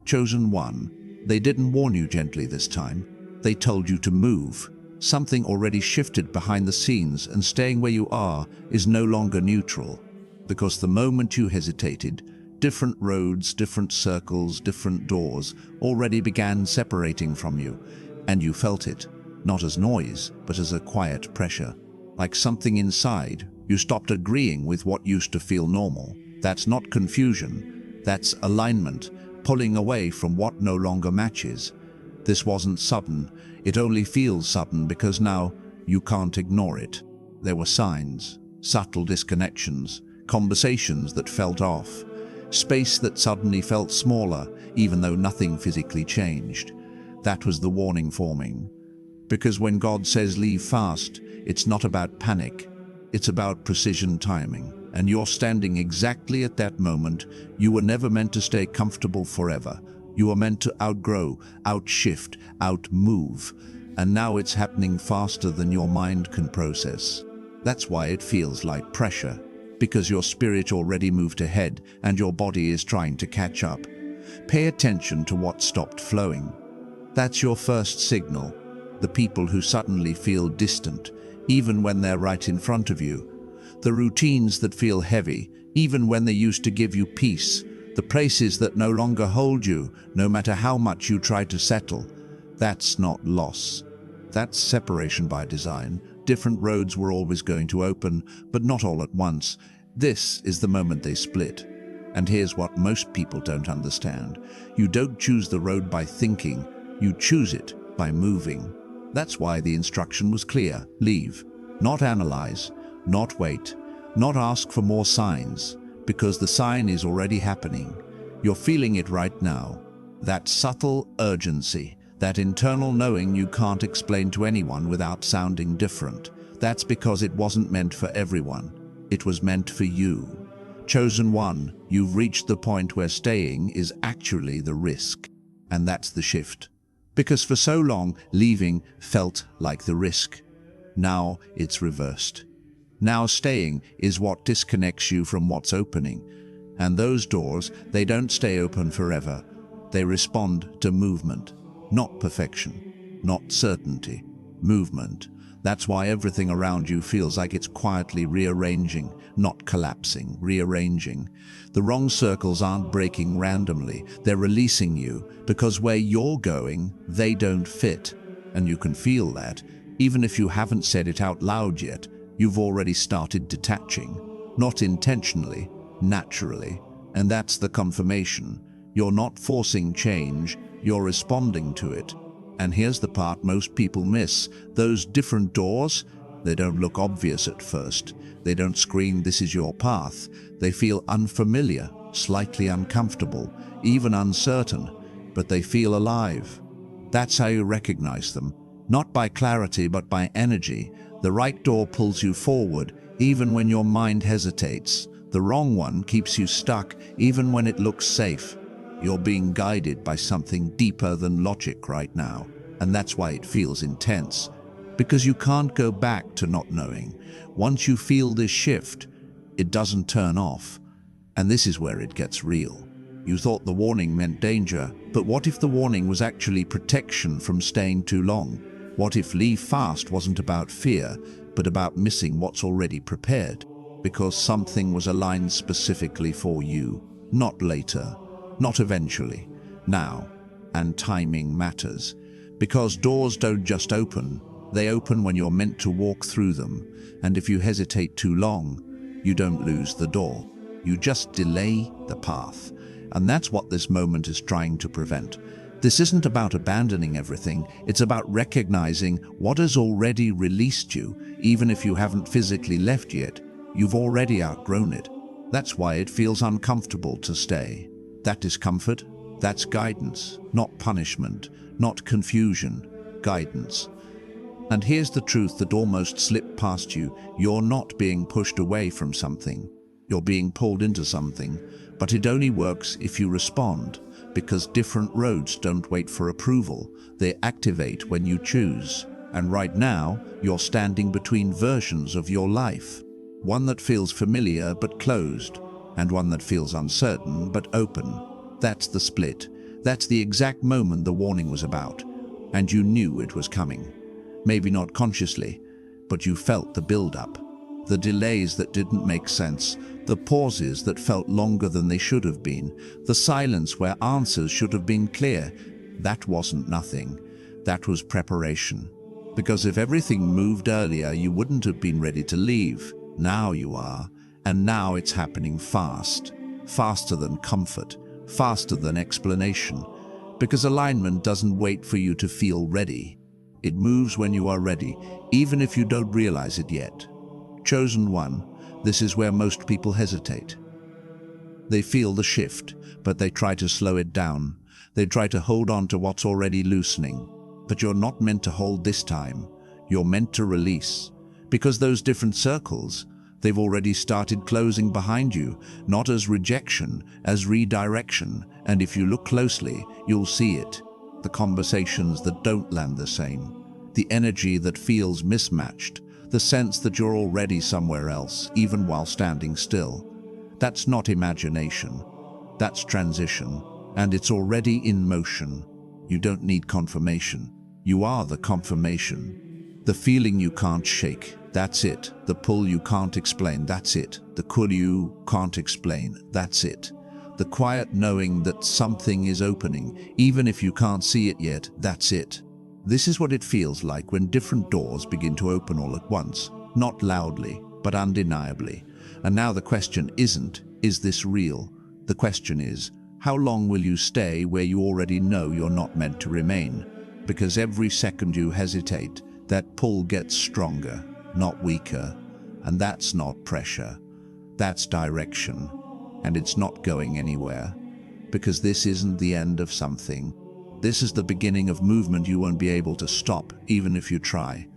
Chosen one, they didn't warn you gently this time. They told you to move. Something already shifted behind the scenes, and staying where you are is no longer neutral. Because the moment you hesitated, different roads, different circles, different doors already began separating from you, and you felt it, not as noise, but as a quiet pressure. Like something inside, you stopped agreeing with what used to feel normal. That's not confusion, that's alignment, pulling away from what no longer matches. This wasn't sudden, it only feels sudden because now you can't ignore it. There were signs, subtle disconnections, conversations that felt off, space that suddenly felt smaller even though nothing physically changed. That was the warning forming. Because when God says leave fast, it's not about panic, it's about precision timing. And you're standing exactly at that moment. You were never meant to stay comfortable forever. You were meant to outgrow, outshift, outmove. And now it's happening faster than your mind can process. That's why it feels like pressure, because your spirit already moved ahead and your body is trying to catch up. Pay attention to what stopped flowing. That's your first signal. The people who suddenly feel distant, even when they're right in front of you. The routines that feel heavy, even when they used to give you peace. The places that no longer hold you, no matter how much you try to settle. That's not loss. That's separation by design. Different roads were always going to open, but not all at once. This is the moment they split. And here's what most people don't understand. You don't choose the road by thinking, you choose it by moving. That's why the instruction was clear. Leave. Not analyze. Not wait. Not ask for more signs. Because the sign is already happening. You're feeling it right now. That subtle urgency. That internal knowing you can't explain to anyone without sounding different. That's because it wasn't meant for everyone. It was meant for you. Chosen one, you've reached the point where staying is actually the risk. And that's the shift. Because for so long, leaving felt like the risk. Now it's reversed. Now staying is what disconnects you from what's opening. And those doors, they don't stay open forever. They respond to movement, not perfection, not certainty. Movement. That's why everything around you feels like it's quietly rearranging, not collapsing, rearranging. The wrong circles aren't breaking randomly, they're releasing you, because where you're going, they don't fit. And you can feel that, even if you haven't said it out loud yet. You've already started detaching, not intentionally, naturally. And that's the confirmation. You're not forcing change, you're responding to it. And here's the part most people miss. Those different doors, they don't look obvious at first. They don't scream, "This is your path." They feel unfamiliar, slightly uncomfortable, even uncertain, but they feel alive. That's how you recognize them. Not by clarity, but by energy. The right door pulls you forward, even when your mind hesitates. The wrong one keeps you stuck, even when it looks safe. You're being guided by something deeper than logic right now, and that's why it feels intense. Because you can't go back to not knowing. Once you feel this shift, it doesn't turn off. And this is where it gets real. You thought the warning meant danger, but what if the warning was actually protection from staying too long? What if leave fast wasn't about fear, but about missing what's already prepared? Because something was aligned specifically for you, not later, not eventually, now. And timing matters. Because doors don't just open, they open when you're meant to walk through them. And if you hesitate too long, you don't lose the door. You just delay the path. And that's what this moment is trying to prevent. This isn't about abandoning everything, it's about recognizing what has already released you. Even if you haven't physically left yet, you've already outgrown it. That's why it feels uncomfortable to stay. That discomfort, that's guidance, not punishment, not confusion, guidance. And here's the truth that almost slipped past you. You're not being pushed away from something. You're being pulled into something, but it only works if you respond. Because different roads don't wait for approval, they activate when you choose. And right now, you're standing between versions of your life. One that feels familiar but closed, and one that feels uncertain but open. That's the split. That's the exact moment the warning was about, and you knew it was coming. Maybe not consciously, but you felt the build-up. The delays that didn't make sense, the pauses that felt longer than they should have been, the silence where answers should have been clear. That wasn't nothing. That was preparation. Because if everything moved earlier, you wouldn't have been ready to leave. Now you are, and now it's happening fast. Faster than comfort, faster than explanation. Because alignment doesn't wait for you to feel ready. It moves when you are ready, even if you don't realize it yet. Chosen one, this is where most people hesitate. They feel the shift, but they try to slow it down. They try to hold on to what's already loosening. But you're not meant to hold this time. You're meant to release. Because those different circles, they've already started closing behind you, not as rejection, as redirection. And if you look closely, you'll see it. The conversations that don't land the same. The energy that feels mismatched. The sense that you're already somewhere else, even while standing still. That's not imagination. That's transition. And it's already in motion. You don't need confirmation. You are the confirmation. The feeling you can't shake, that's it. The pull you can't explain, that's it. The pull you can't explain, that's it. The quiet knowing that something is opening, even if you can't see it yet, that's it. This is what it feels like when different doors begin to open all at once, not loudly, but undeniably. And now the question isn't, is this real? The question is, how long will you stay where you already know you're not meant to remain? Because every second you hesitate, that pull gets stronger, not weaker. And that's not pressure. That's direction. And it's not going anywhere. Because this isn't the end of something. This is the beginning of movement you won't be able to stop, even if you try.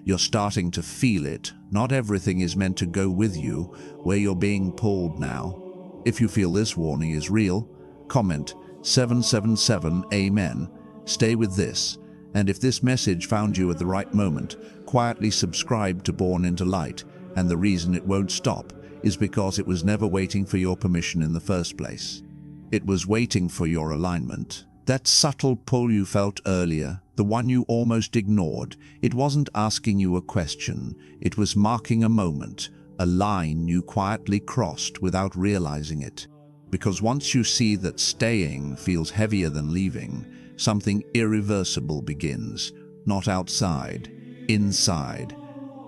You're starting to feel it. Not everything is meant to go with you, where you're being pulled now. If you feel this warning is real, comment 777 Amen. Stay with this. And if this message found you at the right moment, quietly subscribe to Born into Light. And the reason it won't stop is because it was never waiting for your permission in the first place. It was waiting for your alignment. That subtle pull you felt earlier, the one you almost ignored, it wasn't asking you a question. It was marking a moment, a line you quietly crossed without realizing it. Because once you see that staying feels heavier than leaving, something irreversible begins, not outside, inside.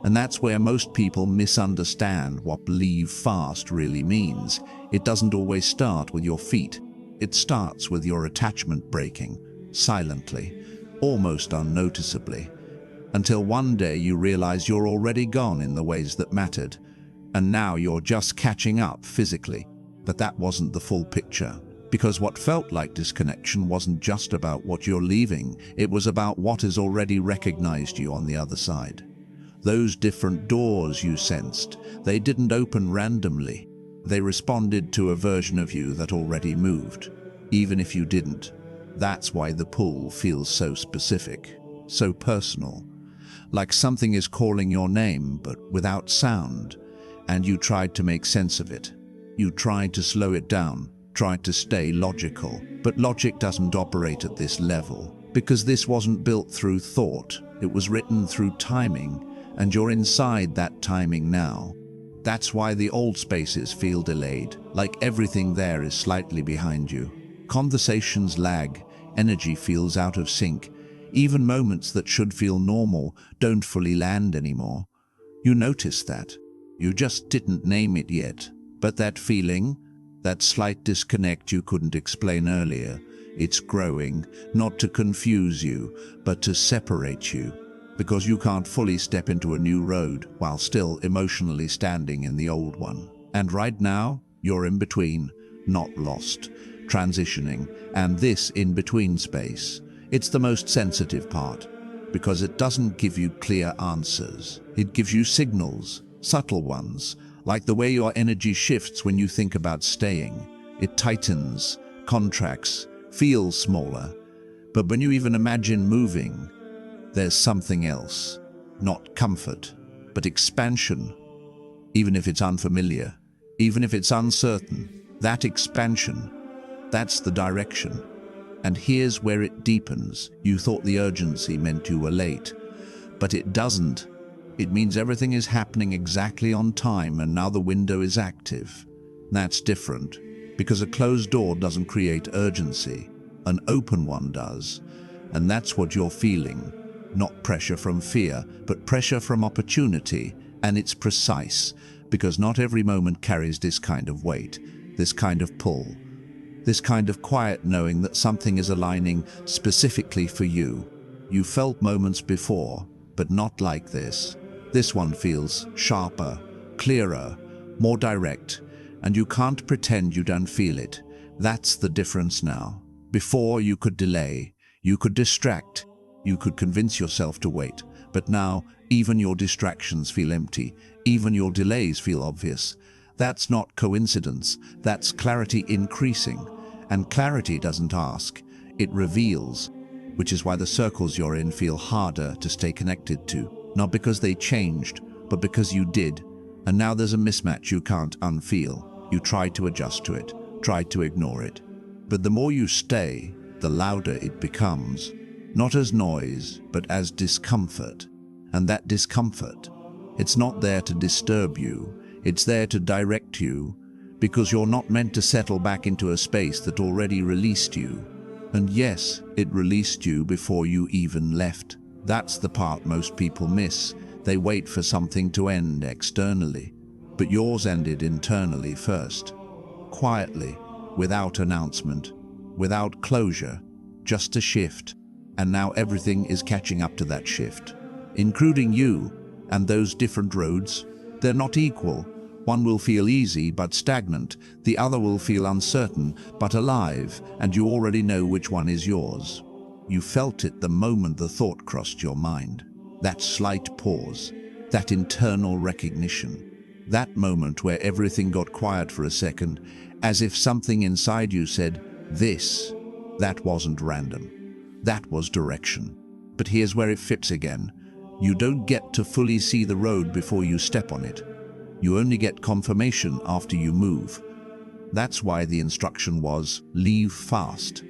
And that's where most people misunderstand what leave fast really means. It doesn't always start with your feet. It starts with your attachment breaking, silently, almost unnoticeably, until one day you realize you're already gone in the ways that mattered, and now you're just catching up physically. But that wasn't the full picture, because what felt like disconnection wasn't just about what you're leaving, it was about what has already recognized you on the other side. Those different doors you sensed, they didn't open randomly. They responded to a version of you that already moved, even if you didn't. That's why the pull feels so specific, so personal. Like something is calling your name, but without sound, and you tried to make sense of it. You tried to slow it down, tried to stay logical, but logic doesn't operate at this level, because this wasn't built through thought, it was written through timing, and you're inside that timing now. That's why the old spaces feel delayed, like everything there is slightly behind you. Conversations lag, energy feels out of sync. Even moments that should feel normal don't fully land anymore. You notice that. You just didn't name it yet. But that feeling, that slight disconnect you couldn't explain earlier, it's growing, not to confuse you, but to separate you. Because you can't fully step into a new road while still emotionally standing in the old one. And right now, you're in between, not lost, transitioning, and this in-between space. It's the most sensitive part, because it doesn't give you clear answers. It gives you signals, subtle ones, like the way your energy shifts when you think about staying. It tightens, contracts, feels smaller. But when you even imagine moving, there's something else, not comfort, but expansion. Even if it's unfamiliar, even if it's uncertain, that expansion, that's the direction. And here's where it deepens. You thought the urgency meant you were late, but it doesn't. It means everything is happening exactly on time and now the window is active. That's different, because a closed door doesn't create urgency. An open one does. And that's what you're feeling. Not pressure from fear, but pressure from opportunity. And it's precise, because not every moment carries this kind of weight, this kind of pull, this kind of quiet knowing that something is aligning specifically for you. You felt moments before, but not like this. This one feels sharper, clearer, more direct, and you can't pretend you don't feel it. That's the difference now. Before, you could delay, you could distract, you could convince yourself to wait, but now even your distractions feel empty, even your delays feel obvious. That's not coincidence, that's clarity increasing. And clarity doesn't ask, it reveals, which is why the circles you're in feel harder to stay connected to. Not because they changed, but because you did. And now there's a mismatch you can't unfeel. You tried to adjust to it, tried to ignore it. But the more you stay, the louder it becomes. Not as noise, but as discomfort. And that discomfort, it's not there to disturb you, it's there to direct you, because you're not meant to settle back into a space that already released you. And yes, it released you before you even left. That's the part most people miss. They wait for something to end externally. But yours ended internally first. Quietly, without announcement, without closure, just a shift. And now everything is catching up to that shift, including you. And those different roads, they're not equal. One will feel easy but stagnant, the other will feel uncertain but alive, and you already know which one is yours. You felt it the moment the thought crossed your mind. That slight pause, that internal recognition, that moment where everything got quiet for a second, as if something inside you said, this. That wasn't random. That was direction. But here's where it fits again. You don't get to fully see the road before you step on it. You only get confirmation after you move. That's why the instruction was, leave fast.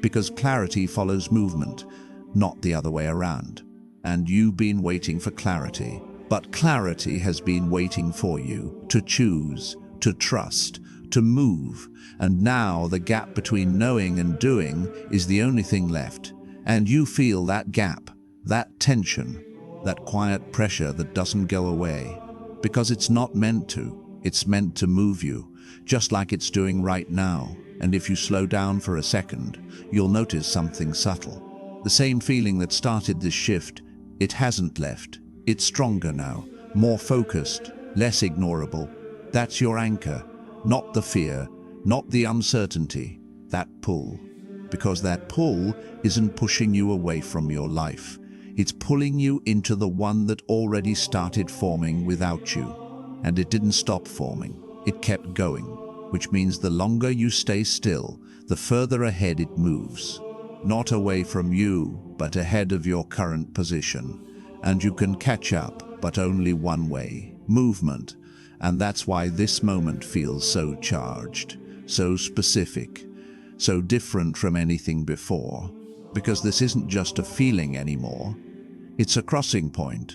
Because clarity follows movement, not the other way around. And you've been waiting for clarity. But clarity has been waiting for you to choose, to trust, to move. And now the gap between knowing and doing is the only thing left. And you feel that gap, that tension, that quiet pressure that doesn't go away. Because it's not meant to. It's meant to move you, just like it's doing right now. And if you slow down for a second, you'll notice something subtle. The same feeling that started this shift, it hasn't left. It's stronger now, more focused, less ignorable. That's your anchor, not the fear, not the uncertainty, that pull. Because that pull isn't pushing you away from your life. It's pulling you into the one that already started forming without you. And it didn't stop forming, it kept going, which means the longer you stay still, the further ahead it moves. Not away from you, but ahead of your current position. And you can catch up, but only one way, movement. And that's why this moment feels so charged, so specific, so different from anything before. Because this isn't just a feeling anymore. It's a crossing point.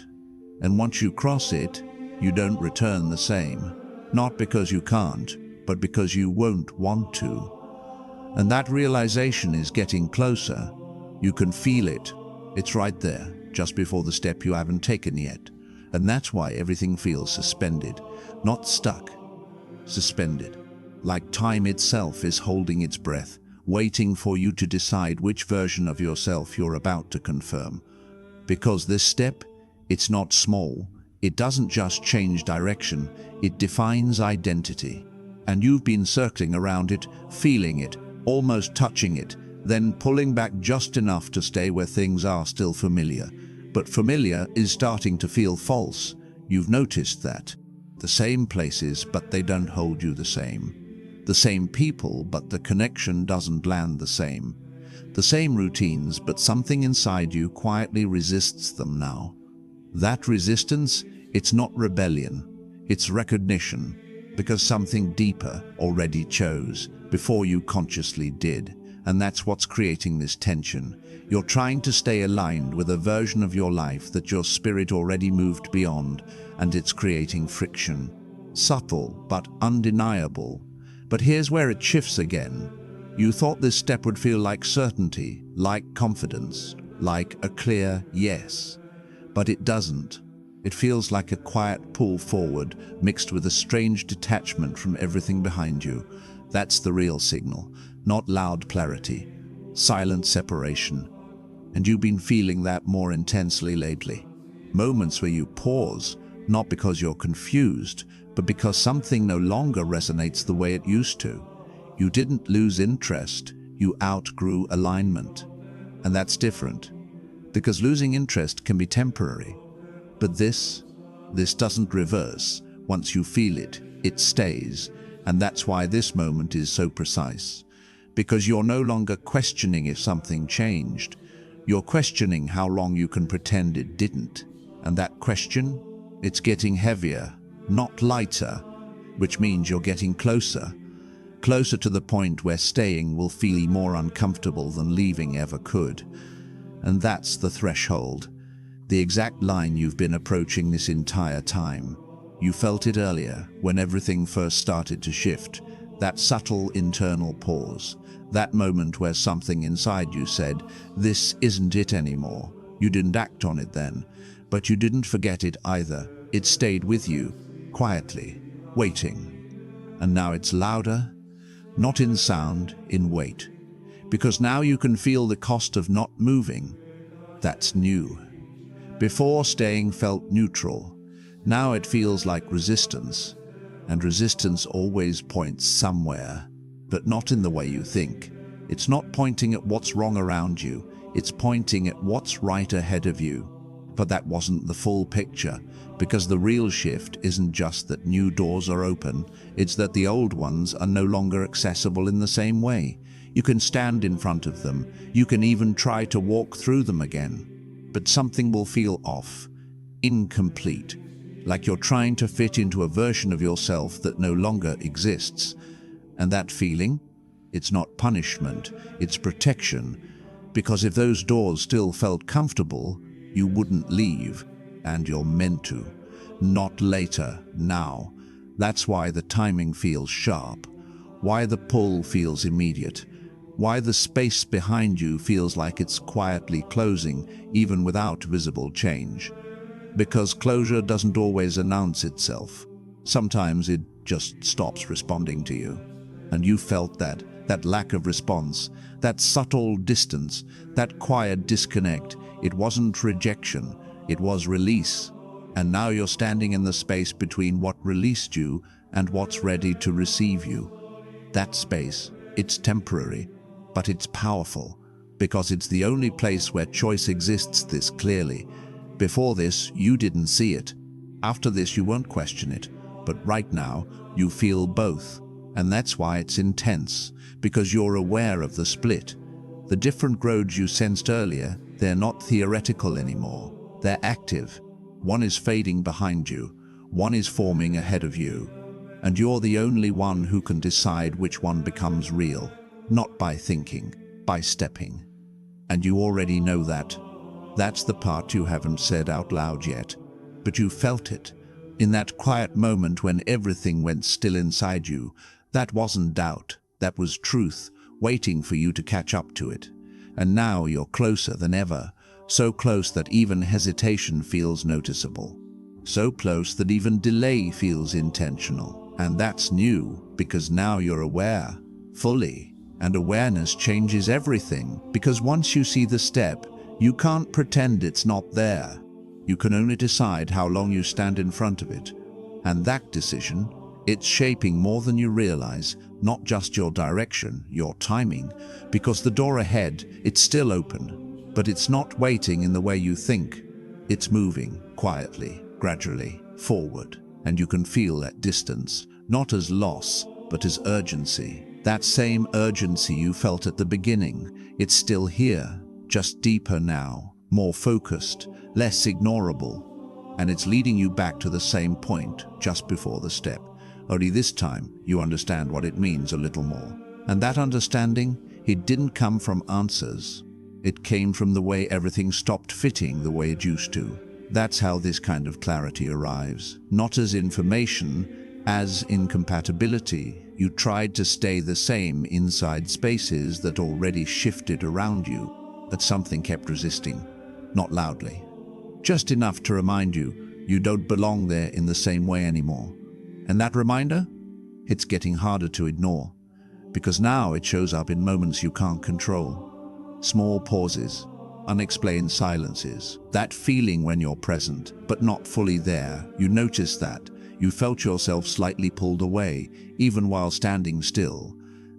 And once you cross it, you don't return the same. Not because you can't, but because you won't want to. And that realization is getting closer. You can feel it. It's right there, just before the step you haven't taken yet. And that's why everything feels suspended, not stuck. Suspended. Like time itself is holding its breath, waiting for you to decide which version of yourself you're about to confirm. Because this step, it's not small. It doesn't just change direction, it defines identity. And you've been circling around it, feeling it, almost touching it, then pulling back just enough to stay where things are still familiar. But familiar is starting to feel false. You've noticed that. The same places, but they don't hold you the same. The same people, but the connection doesn't land the same. The same routines, but something inside you quietly resists them now. That resistance, it's not rebellion, it's recognition, because something deeper already chose before you consciously did. And that's what's creating this tension. You're trying to stay aligned with a version of your life that your spirit already moved beyond, and it's creating friction. Subtle, but undeniable. But here's where it shifts again. You thought this step would feel like certainty, like confidence, like a clear yes. But it doesn't. It feels like a quiet pull forward, mixed with a strange detachment from everything behind you. That's the real signal, not loud clarity, silent separation. And you've been feeling that more intensely lately. Moments where you pause, not because you're confused, but because something no longer resonates the way it used to. You didn't lose interest, you outgrew alignment. And that's different, because losing interest can be temporary. But this doesn't reverse. Once you feel it, it stays. And that's why this moment is so precise. Because you're no longer questioning if something changed. You're questioning how long you can pretend it didn't. And that question, it's getting heavier, not lighter, which means you're getting closer. Closer to the point where staying will feel more uncomfortable than leaving ever could. And that's the threshold. The exact line you've been approaching this entire time. You felt it earlier, when everything first started to shift. That subtle internal pause. That moment where something inside you said, "This isn't it anymore." You didn't act on it then, but you didn't forget it either. It stayed with you, quietly, waiting. And now it's louder, not in sound, in weight. Because now you can feel the cost of not moving. That's new. Before, staying felt neutral. Now it feels like resistance. And resistance always points somewhere, but not in the way you think. It's not pointing at what's wrong around you. It's pointing at what's right ahead of you. But that wasn't the full picture, because the real shift isn't just that new doors are open, it's that the old ones are no longer accessible in the same way. You can stand in front of them, you can even try to walk through them again. But something will feel off, incomplete, like you're trying to fit into a version of yourself that no longer exists. And that feeling? It's not punishment, it's protection. Because if those doors still felt comfortable, you wouldn't leave, and you're meant to. Not later, now. That's why the timing feels sharp, why the pull feels immediate, why the space behind you feels like it's quietly closing, even without visible change. Because closure doesn't always announce itself. Sometimes it just stops responding to you. And you felt that lack of response, that subtle distance, that quiet disconnect. It wasn't rejection, it was release. And now you're standing in the space between what released you and what's ready to receive you. That space, it's temporary, but it's powerful, because it's the only place where choice exists this clearly. Before this, you didn't see it. After this, you won't question it. But right now, you feel both. And that's why it's intense, because you're aware of the split. The different roads you sensed earlier, they're not theoretical anymore. They're active. One is fading behind you, one is forming ahead of you. And you're the only one who can decide which one becomes real. Not by thinking, by stepping. And you already know that. That's the part you haven't said out loud yet. But you felt it. In that quiet moment when everything went still inside you, that wasn't doubt, that was truth, waiting for you to catch up to it. And now you're closer than ever, so close that even hesitation feels noticeable. So close that even delay feels intentional. And that's new, because now you're aware, fully. And awareness changes everything, because once you see the step, you can't pretend it's not there. You can only decide how long you stand in front of it. And that decision, it's shaping more than you realize, not just your direction, your timing, because the door ahead, it's still open, but it's not waiting in the way you think. It's moving, quietly, gradually, forward, and you can feel that distance, not as loss, but as urgency. That same urgency you felt at the beginning, it's still here, just deeper now, more focused, less ignorable, and it's leading you back to the same point just before the step. Only this time, you understand what it means a little more. And that understanding, It didn't come from answers. It came from the way everything stopped fitting the way it used to. That's how this kind of clarity arrives. Not as information, as incompatibility. You tried to stay the same inside spaces that already shifted around you, but something kept resisting. Not loudly. Just enough to remind you, you don't belong there in the same way anymore. And that reminder? It's getting harder to ignore, because now it shows up in moments you can't control. Small pauses, unexplained silences, that feeling when you're present, but not fully there. You notice that. You felt yourself slightly pulled away, even while standing still.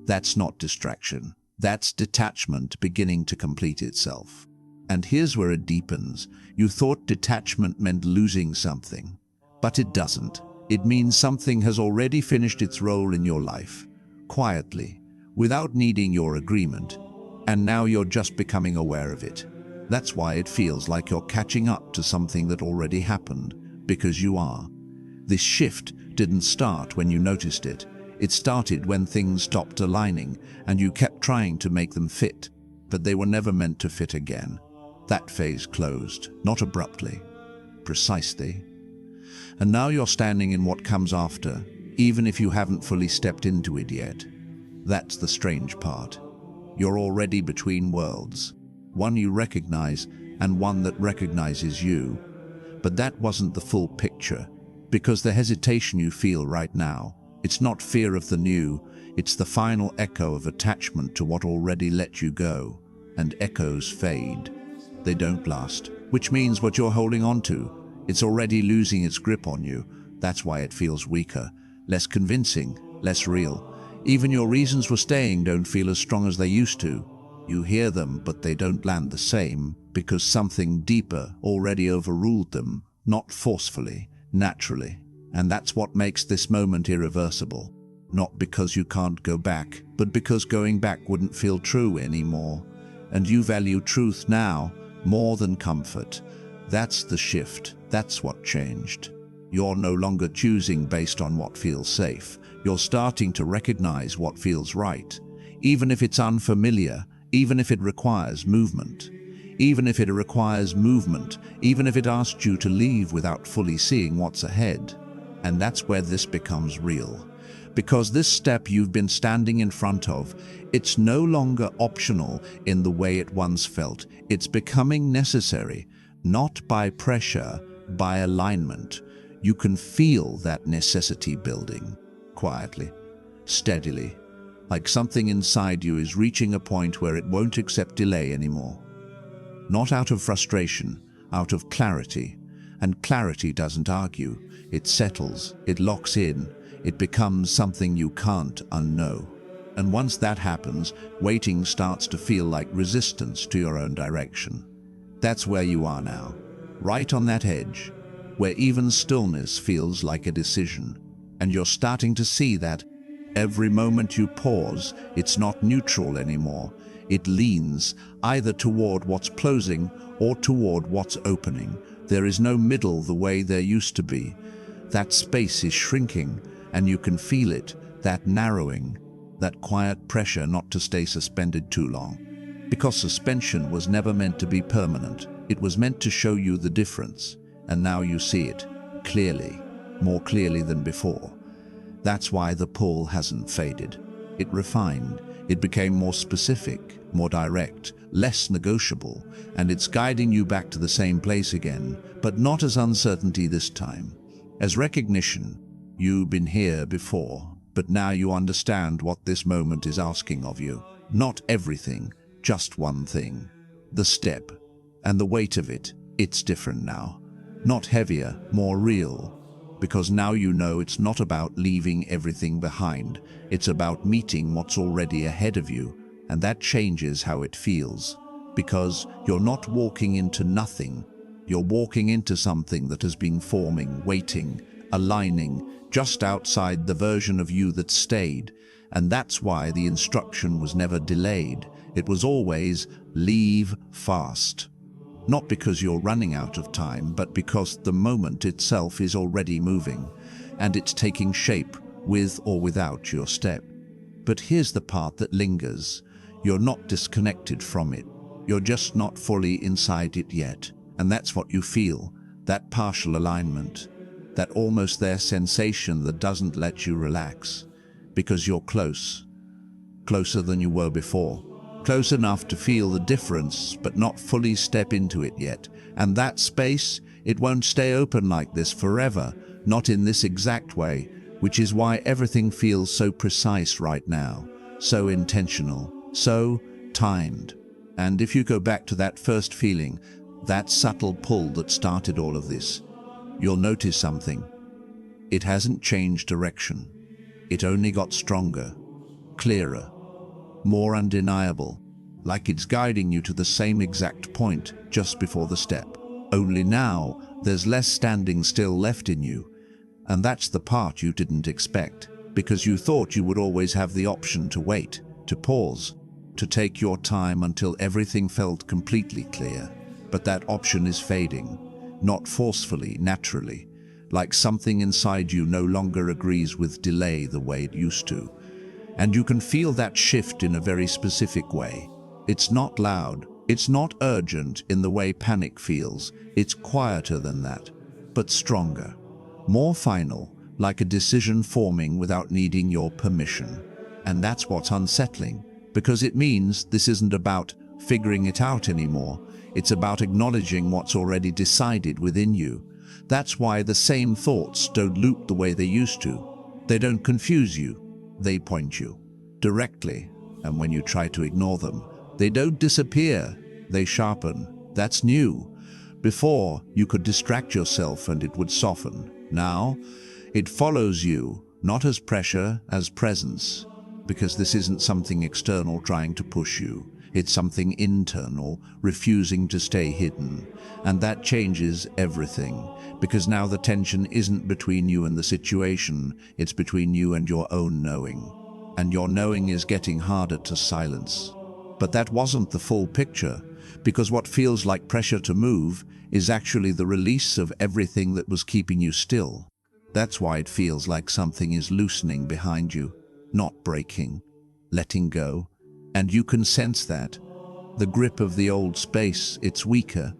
That's not distraction. That's detachment beginning to complete itself. And here's where it deepens. You thought detachment meant losing something, but it doesn't. It means something has already finished its role in your life, quietly, without needing your agreement, and now you're just becoming aware of it. That's why it feels like you're catching up to something that already happened, because you are. This shift didn't start when you noticed it. It started when things stopped aligning and you kept trying to make them fit, but they were never meant to fit again. That phase closed, not abruptly, precisely. And now you're standing in what comes after, even if you haven't fully stepped into it yet. That's the strange part. You're already between worlds, one you recognize and one that recognizes you. But that wasn't the full picture, because the hesitation you feel right now, it's not fear of the new, it's the final echo of attachment to what already let you go. And echoes fade. They don't last, which means what you're holding on to, it's already losing its grip on you. That's why it feels weaker, less convincing, less real. Even your reasons for staying don't feel as strong as they used to. You hear them, but they don't land the same, because something deeper already overruled them, not forcefully, naturally. And that's what makes this moment irreversible. Not because you can't go back, but because going back wouldn't feel true anymore. And you value truth now more than comfort. That's the shift. That's what changed. You're no longer choosing based on what feels safe. You're starting to recognize what feels right, even if it's unfamiliar, even if it requires movement. Even if it requires movement, even if it asks you to leave without fully seeing what's ahead. And that's where this becomes real. Because this step you've been standing in front of, it's no longer optional in the way it once felt. It's becoming necessary, not by pressure, by alignment. You can feel that necessity building, quietly, steadily, like something inside you is reaching a point where it won't accept delay anymore. Not out of frustration, out of clarity. And clarity doesn't argue. It settles, it locks in, it becomes something you can't unknow. And once that happens, waiting starts to feel like resistance to your own direction. That's where you are now, right on that edge, where even stillness feels like a decision. And you're starting to see that every moment you pause, it's not neutral anymore. It leans either toward what's closing or toward what's opening. There is no middle the way there used to be. That space is shrinking, and you can feel it, that narrowing, that quiet pressure not to stay suspended too long. Because suspension was never meant to be permanent. It was meant to show you the difference, and now you see it, clearly, more clearly than before. That's why the pull hasn't faded. It refined, it became more specific, more direct, less negotiable, and it's guiding you back to the same place again, but not as uncertainty this time. As recognition. You've been here before, but now you understand what this moment is asking of you. Not everything, just one thing. The step, and the weight of it, it's different now. Not heavier, more real. Because now you know it's not about leaving everything behind. It's about meeting what's already ahead of you, and that changes how it feels. Because you're not walking into nothing. You're walking into something that has been forming, waiting, aligning, just outside the version of you that stayed. And that's why the instruction was never delayed. It was always, leave fast. Not because you're running out of time, but because the moment itself is already moving, and it's taking shape with or without your step. But here's the part that lingers. You're not disconnected from it. You're just not fully inside it yet. And that's what you feel, that partial alignment, that almost there sensation that doesn't let you relax. Because you're close, closer than you were before. Close enough to feel the difference, but not fully step into it yet. And that space, it won't stay open like this forever, not in this exact way, which is why everything feels so precise right now, so intentional, so timed. And if you go back to that first feeling, that subtle pull that started all of this, you'll notice something. It hasn't changed direction. It only got stronger, clearer, more undeniable, like it's guiding you to the same exact point just before the step. Only now, there's less standing still left in you, and that's the part you didn't expect, because you thought you would always have the option to wait, to pause, to take your time until everything felt completely clear. But that option is fading, not forcefully, naturally, like something inside you no longer agrees with delay the way it used to. And you can feel that shift in a very specific way. It's not loud, it's not urgent in the way panic feels, it's quieter than that, but stronger, more final, like a decision forming without needing your permission. And that's what's unsettling, because it means this isn't about figuring it out anymore, it's about acknowledging what's already decided within you. That's why the same thoughts don't loop the way they used to. They don't confuse you. They point you directly, and when you try to ignore them, they don't disappear, they sharpen. That's new. Before, you could distract yourself and it would soften. Now, it follows you, not as pressure, as presence, because this isn't something external trying to push you. It's something internal, refusing to stay hidden. And that changes everything, because now the tension isn't between you and the situation, it's between you and your own knowing. And your knowing is getting harder to silence. But that wasn't the full picture, because what feels like pressure to move is actually the release of everything that was keeping you still. That's why it feels like something is loosening behind you, not breaking, letting go. And you can sense that. The grip of the old space, it's weaker.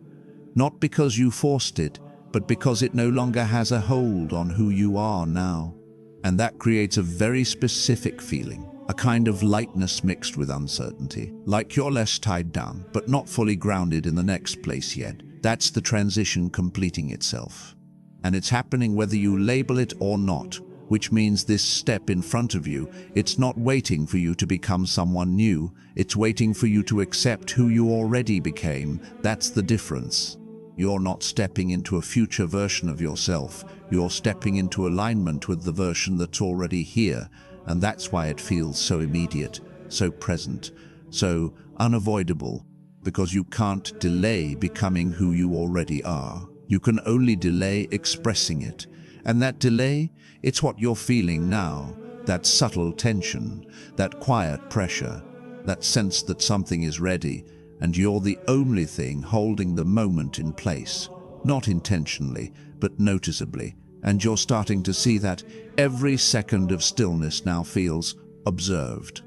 Not because you forced it, but because it no longer has a hold on who you are now. And that creates a very specific feeling, a kind of lightness mixed with uncertainty. Like you're less tied down, but not fully grounded in the next place yet. That's the transition completing itself. And it's happening whether you label it or not, which means this step in front of you, it's not waiting for you to become someone new, it's waiting for you to accept who you already became. That's the difference. You're not stepping into a future version of yourself, you're stepping into alignment with the version that's already here, and that's why it feels so immediate, so present, so unavoidable, because you can't delay becoming who you already are. You can only delay expressing it. And that delay, it's what you're feeling now, that subtle tension, that quiet pressure, that sense that something is ready, and you're the only thing holding the moment in place, not intentionally, but noticeably. And you're starting to see that every second of stillness now feels observed,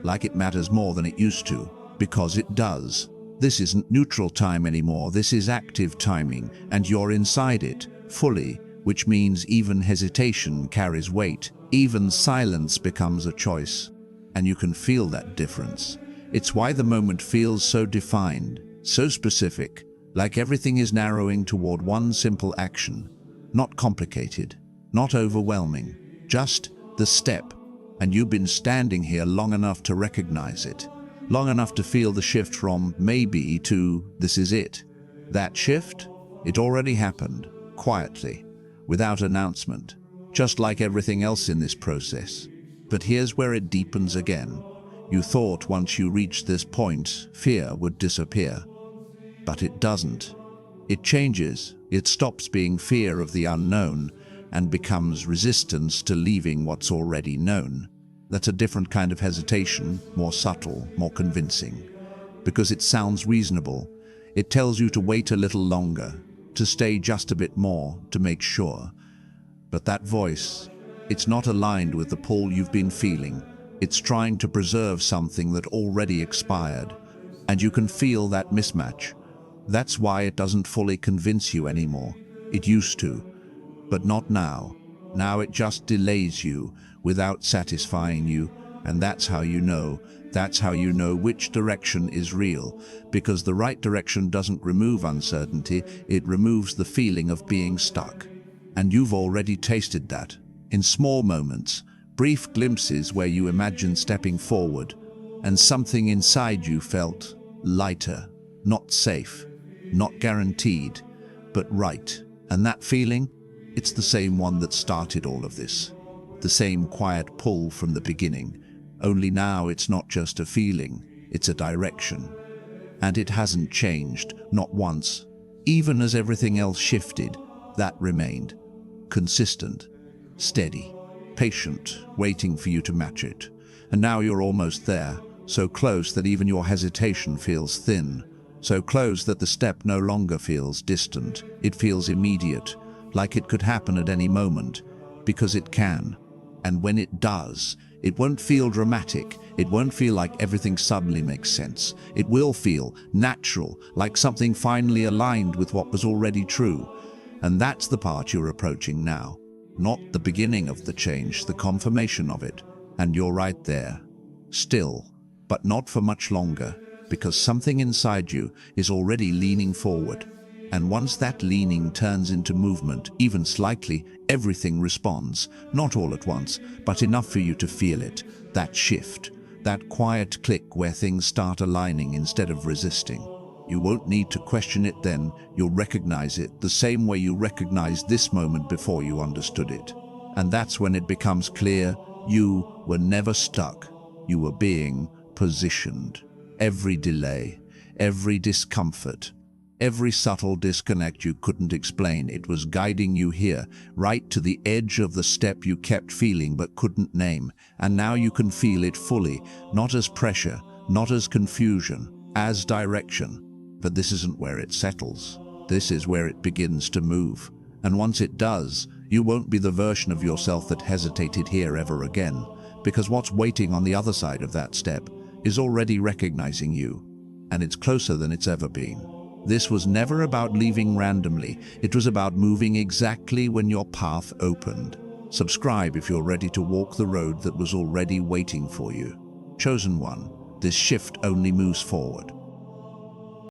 like it matters more than it used to, because it does. This isn't neutral time anymore, this is active timing, and you're inside it, fully, which means even hesitation carries weight, even silence becomes a choice. And you can feel that difference. It's why the moment feels so defined, so specific, like everything is narrowing toward one simple action. Not complicated, not overwhelming, just the step. And you've been standing here long enough to recognize it, long enough to feel the shift from maybe to this is it. That shift, it already happened, quietly, without announcement, just like everything else in this process. But here's where it deepens again. You thought once you reached this point, fear would disappear. But it doesn't. It changes. It stops being fear of the unknown and becomes resistance to leaving what's already known. That's a different kind of hesitation, more subtle, more convincing. Because it sounds reasonable. It tells you to wait a little longer, to stay just a bit more, to make sure. But that voice, it's not aligned with the pull you've been feeling. It's trying to preserve something that already expired, and you can feel that mismatch. That's why it doesn't fully convince you anymore. It used to, but not now. Now it just delays you without satisfying you, and that's how you know. That's how you know which direction is real, because the right direction doesn't remove uncertainty, it removes the feeling of being stuck. And you've already tasted that, in small moments, brief glimpses where you imagined stepping forward, and something inside you felt lighter, not safe, not guaranteed, but right. And that feeling, it's the same one that started all of this. The same quiet pull from the beginning. Only now it's not just a feeling, it's a direction. And it hasn't changed, not once. Even as everything else shifted, that remained. Consistent, steady, patient, waiting for you to match it. And now you're almost there, so close that even your hesitation feels thin. So close that the step no longer feels distant. It feels immediate, like it could happen at any moment, because it can. And when it does, it won't feel dramatic. It won't feel like everything suddenly makes sense. It will feel natural, like something finally aligned with what was already true. And that's the part you're approaching now. Not the beginning of the change, the confirmation of it. And you're right there. Still, but not for much longer, because something inside you is already leaning forward. And once that leaning turns into movement, even slightly, everything responds. Not all at once, but enough for you to feel it. That shift, that quiet click where things start aligning instead of resisting. You won't need to question it then. You'll recognize it the same way you recognized this moment before you understood it. And that's when it becomes clear you were never stuck. You were being positioned. Every delay, every discomfort, every subtle disconnect you couldn't explain, it was guiding you here, right to the edge of the step you kept feeling but couldn't name. And now you can feel it fully, not as pressure, not as confusion, as direction. But this isn't where it settles. This is where it begins to move. And once it does, you won't be the version of yourself that hesitated here ever again, because what's waiting on the other side of that step is already recognizing you, and it's closer than it's ever been. This was never about leaving randomly. It was about moving exactly when your path opened. Subscribe if you're ready to walk the road that was already waiting for you. Chosen one, this shift only moves forward.